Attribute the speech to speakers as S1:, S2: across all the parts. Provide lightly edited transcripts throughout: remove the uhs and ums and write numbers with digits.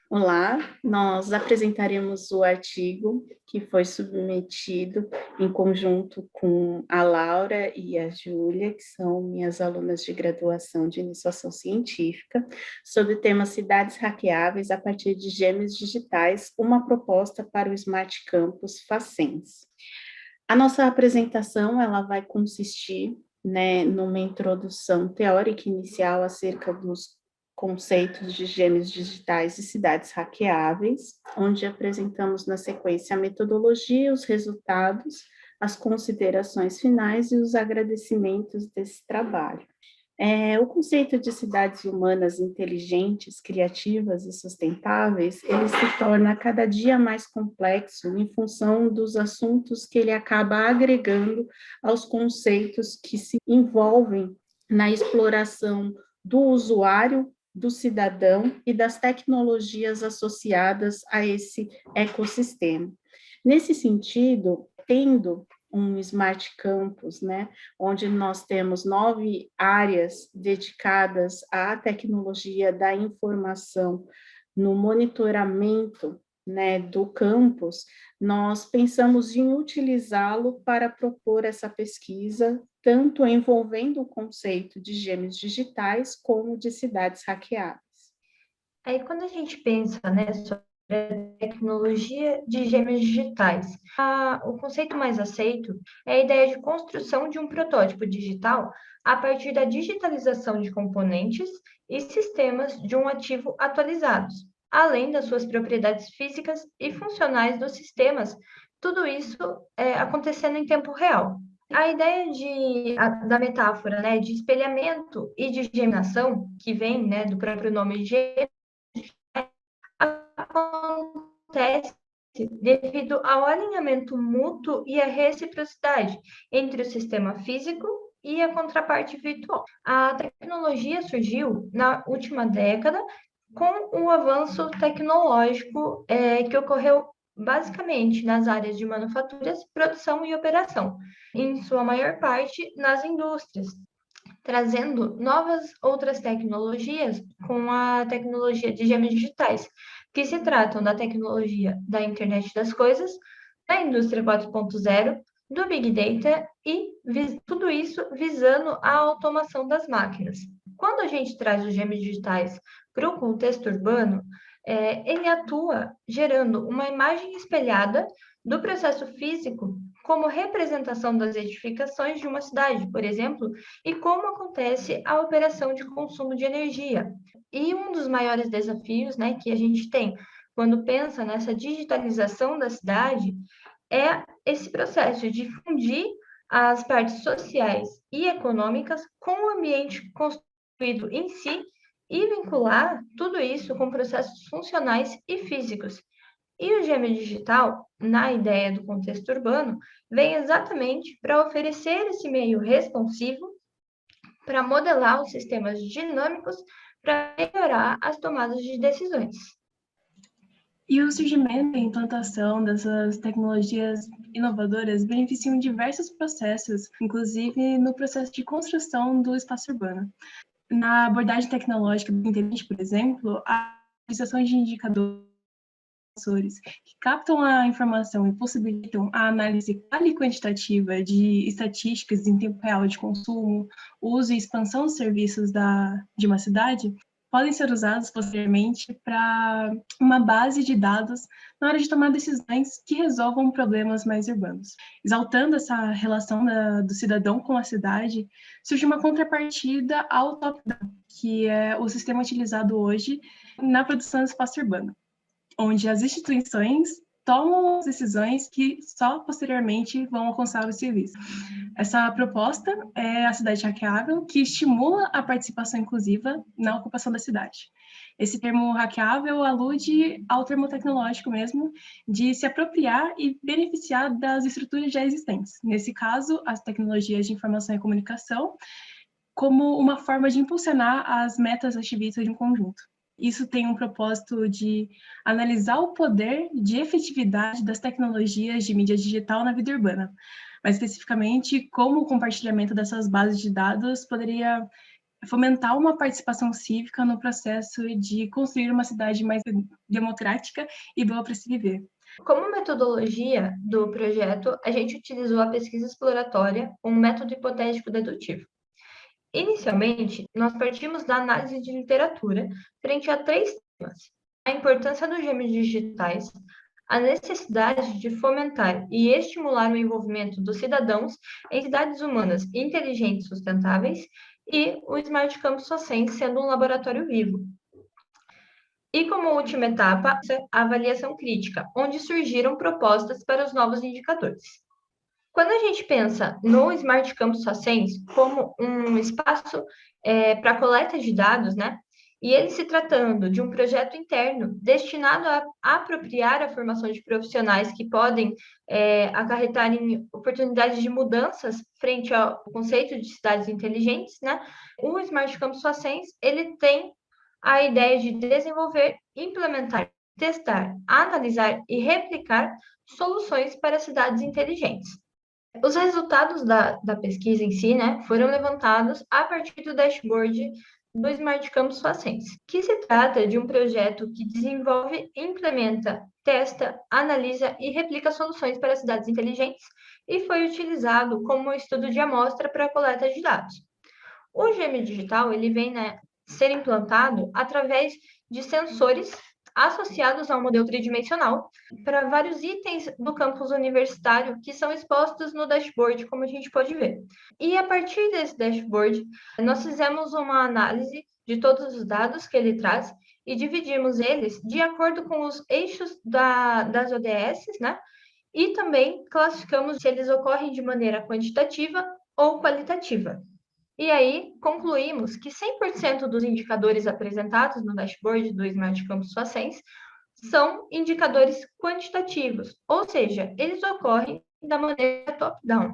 S1: Olá, nós apresentaremos o artigo que foi submetido em conjunto com a Laura e a Júlia, que são minhas alunas de graduação de iniciação científica, sobre o tema Cidades Hackeáveis a partir de gêmeos digitais, uma proposta para o Smart Campus Facens. A nossa apresentação ela vai consistir, numa introdução teórica inicial acerca dos conceitos de gêmeos digitais e cidades hackeáveis, onde apresentamos na sequência a metodologia, os resultados, as considerações finais e os agradecimentos desse trabalho. O conceito de cidades humanas inteligentes, criativas e sustentáveis, ele se torna cada dia mais complexo em função dos assuntos que ele acaba agregando aos conceitos que se envolvem na exploração do usuário, do cidadão e das tecnologias associadas a esse ecossistema. Nesse sentido, tendo um Smart Campus, onde nós temos 9 áreas dedicadas à tecnologia da informação no monitoramento, do campus, nós pensamos em utilizá-lo para propor essa pesquisa, tanto envolvendo o conceito de gêmeos digitais como de cidades hackeadas.
S2: Aí, quando a gente pensa, né, sobre a tecnologia de gêmeos digitais, o conceito mais aceito é a ideia de construção de um protótipo digital a partir da digitalização de componentes e sistemas de um ativo atualizados, além das suas propriedades físicas e funcionais dos sistemas, tudo isso acontecendo em tempo real. A ideia da metáfora, né, de espelhamento e de geminação, que vem, né, do próprio nome acontece devido ao alinhamento mútuo e à reciprocidade entre o sistema físico e a contraparte virtual. A tecnologia surgiu na última década com o avanço tecnológico que ocorreu basicamente nas áreas de manufaturas, produção e operação, em sua maior parte nas indústrias, trazendo novas outras tecnologias com a tecnologia de gêmeos digitais, que se tratam da tecnologia da internet das coisas, da indústria 4.0, do Big Data e tudo isso visando a automação das máquinas. Quando a gente traz os gêmeos digitais para o contexto urbano, ele atua gerando uma imagem espelhada do processo físico como representação das edificações de uma cidade, por exemplo, e como acontece a operação de consumo de energia. E um dos maiores desafios, né, que a gente tem quando pensa nessa digitalização da cidade é esse processo de fundir as partes sociais e econômicas com o ambiente construído em si e vincular tudo isso com processos funcionais e físicos. E o gêmeo digital, na ideia do contexto urbano, vem exatamente para oferecer esse meio responsivo para modelar os sistemas dinâmicos para melhorar as tomadas de decisões.
S3: E o surgimento e implantação dessas tecnologias inovadoras beneficiam diversos processos, inclusive no processo de construção do espaço urbano. Na abordagem tecnológica do inteligente, por exemplo, a utilização de indicadores que captam a informação e possibilitam a análise qual e quantitativa de estatísticas em tempo real de consumo, uso e expansão dos serviços de uma cidade, podem ser usados posteriormente para uma base de dados na hora de tomar decisões que resolvam problemas mais urbanos. Exaltando essa relação do cidadão com a cidade, surge uma contrapartida ao top-down, que é o sistema utilizado hoje na produção do espaço urbano, onde as instituições tomam as decisões que só posteriormente vão alcançar o serviço. Essa proposta é a cidade hackeável, que estimula a participação inclusiva na ocupação da cidade. Esse termo hackeável alude ao termo tecnológico mesmo, de se apropriar e beneficiar das estruturas já existentes. Nesse caso, as tecnologias de informação e comunicação, como uma forma de impulsionar as metas ativistas de um conjunto. Isso tem um propósito de analisar o poder de efetividade das tecnologias de mídia digital na vida urbana, mais especificamente como o compartilhamento dessas bases de dados poderia fomentar uma participação cívica no processo de construir uma cidade mais democrática e boa para se viver.
S2: Como metodologia do projeto, a gente utilizou a pesquisa exploratória, um método hipotético dedutivo. Inicialmente, nós partimos da análise de literatura frente a 3 temas: a importância dos gêmeos digitais, a necessidade de fomentar e estimular o envolvimento dos cidadãos em cidades humanas inteligentes e sustentáveis, e o Smart Campus Society sendo um laboratório vivo. E como última etapa, a avaliação crítica, onde surgiram propostas para os novos indicadores. Quando a gente pensa no Smart Campus Society como um espaço para coleta de dados, né? E ele se tratando de um projeto interno destinado a apropriar a formação de profissionais que podem acarretar em oportunidades de mudanças frente ao conceito de cidades inteligentes, né? O Smart Campus Society, ele tem a ideia de desenvolver, implementar, testar, analisar e replicar soluções para cidades inteligentes. Os resultados da pesquisa em si, né, foram levantados a partir do dashboard do Smart Campus Facens, que se trata de um projeto que desenvolve, implementa, testa, analisa e replica soluções para cidades inteligentes e foi utilizado como estudo de amostra para a coleta de dados. O gêmeo digital, ele vem, né, ser implantado através de sensores associados a um modelo tridimensional para vários itens do campus universitário que são expostos no dashboard, como a gente pode ver. E a partir desse dashboard, nós fizemos uma análise de todos os dados que ele traz e dividimos eles de acordo com os eixos das ODS, né? E também classificamos se eles ocorrem de maneira quantitativa ou qualitativa. E aí, concluímos que 100% dos indicadores apresentados no dashboard do Smart Campus Facens são indicadores quantitativos, ou seja, eles ocorrem da maneira top-down.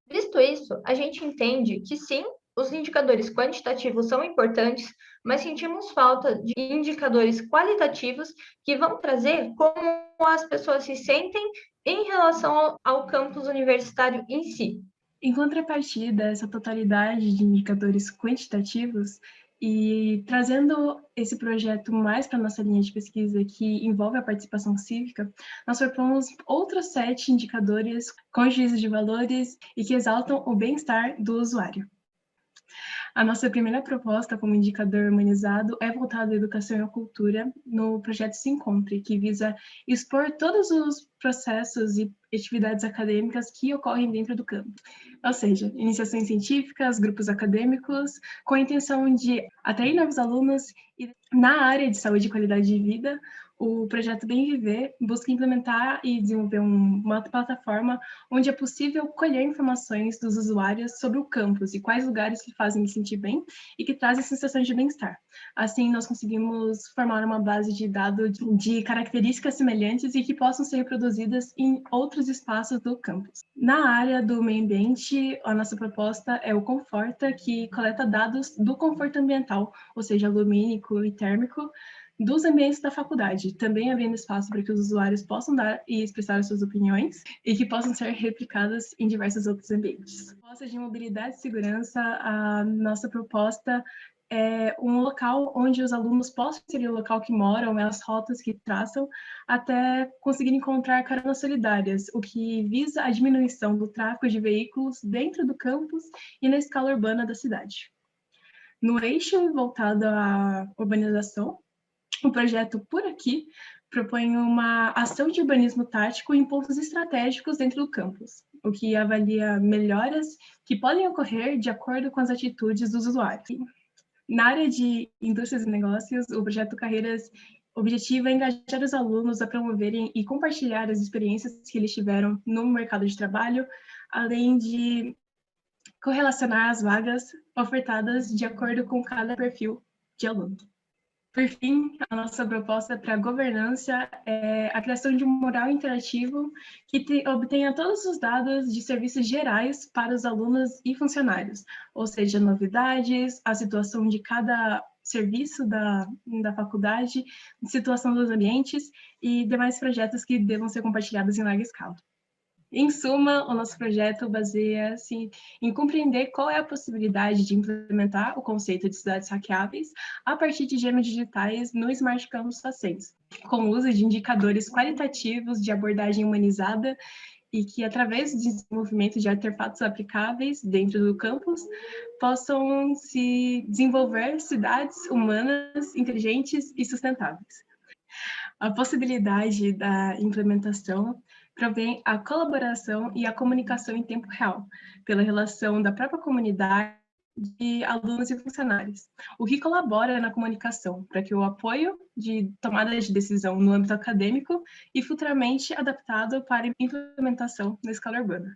S2: Visto isso, a gente entende que sim, os indicadores quantitativos são importantes, mas sentimos falta de indicadores qualitativos que vão trazer como as pessoas se sentem em relação ao campus universitário em si.
S3: Em contrapartida, essa totalidade de indicadores quantitativos e trazendo esse projeto mais para a nossa linha de pesquisa que envolve a participação cívica, nós propomos outros 7 indicadores com juízo de valores e que exaltam o bem-estar do usuário. A nossa primeira proposta como indicador humanizado é voltada à educação e à cultura no projeto Se Encontre, que visa expor todos os processos e atividades acadêmicas que ocorrem dentro do campo. Ou seja, iniciações científicas, grupos acadêmicos, com a intenção de atrair novos alunos e na área de saúde e qualidade de vida, o projeto Bem Viver busca implementar e desenvolver uma plataforma onde é possível colher informações dos usuários sobre o campus e quais lugares que fazem me sentir bem e que trazem sensações de bem-estar. Assim, nós conseguimos formar uma base de dados de características semelhantes e que possam ser reproduzidas em outros espaços do campus. Na área do meio ambiente, a nossa proposta é o Conforta, que coleta dados do conforto ambiental, ou seja, lumínico e térmico, dos ambientes da faculdade, também havendo espaço para que os usuários possam dar e expressar suas opiniões e que possam ser replicadas em diversos outros ambientes. Proposta de mobilidade e segurança, a nossa proposta é um local onde os alunos possam inserir o local que moram, as rotas que traçam, até conseguir encontrar caronas solidárias, o que visa a diminuição do tráfego de veículos dentro do campus e na escala urbana da cidade. No eixo voltado à urbanização, o projeto Por Aqui propõe uma ação de urbanismo tático em pontos estratégicos dentro do campus, o que avalia melhoras que podem ocorrer de acordo com as atitudes dos usuários. Na área de indústrias e negócios, o projeto Carreiras objetiva engajar os alunos a promoverem e compartilhar as experiências que eles tiveram no mercado de trabalho, além de correlacionar as vagas ofertadas de acordo com cada perfil de aluno. Por fim, a nossa proposta para a governança é a criação de um mural interativo que obtenha todos os dados de serviços gerais para os alunos e funcionários, ou seja, novidades, a situação de cada serviço da faculdade, situação dos ambientes e demais projetos que devam ser compartilhados em larga escala. Em suma, o nosso projeto baseia-se em compreender qual é a possibilidade de implementar o conceito de cidades hackeáveis a partir de gêmeos digitais no Smart Campus Facens, com o uso de indicadores qualitativos de abordagem humanizada e que, através do desenvolvimento de artefatos aplicáveis dentro do campus, possam se desenvolver cidades humanas, inteligentes e sustentáveis. A possibilidade da implementação provém a colaboração e a comunicação em tempo real, pela relação da própria comunidade de alunos e funcionários, o que colabora na comunicação para que o apoio de tomada de decisão no âmbito acadêmico e futuramente adaptado para implementação na escala urbana.